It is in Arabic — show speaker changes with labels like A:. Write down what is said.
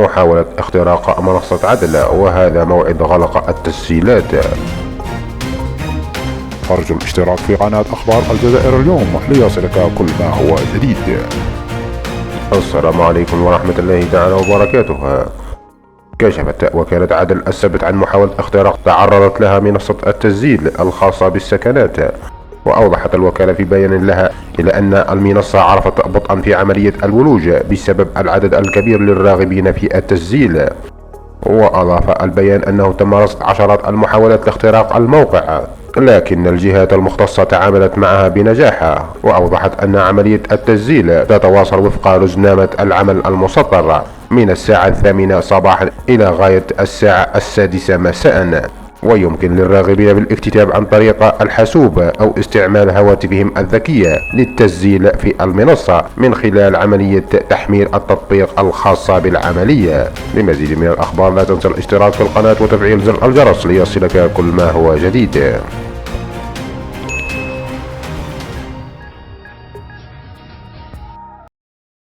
A: محاولة اختراق منصة عدن، وهذا موعد غلق التسجيلات.
B: أرجو الاشتراك في قناة أخبار الجزائر اليوم ليصلك كل ما هو جديد.
A: السلام عليكم ورحمة الله تعالى وبركاته. كشفت وكالة عدن السبت عن محاولة اختراق تعرضت لها منصة التسجيل الخاصة بالسكنات. وأوضحت الوكالة في بيان لها إلى أن المنصة عرفت بطئا في عملية الولوج بسبب العدد الكبير للراغبين في التسجيل. وأضاف البيان أنه تم رصد عشرات المحاولات لاختراق الموقع، لكن الجهات المختصة تعاملت معها بنجاح. وأوضحت أن عملية التسجيل تتواصل وفق رزنامة العمل المسطر من الساعة 8 صباحا إلى غاية الساعة 6 مساء، ويمكن للراغبين بالاكتتاب عن طريق الحاسوب أو استعمال هواتفهم الذكية للتسجيل في المنصة من خلال عملية تحميل التطبيق الخاصة بالعملية. لمزيد من الأخبار لا تنسى الاشتراك في القناة وتفعيل زر الجرس ليصلك كل ما هو جديد.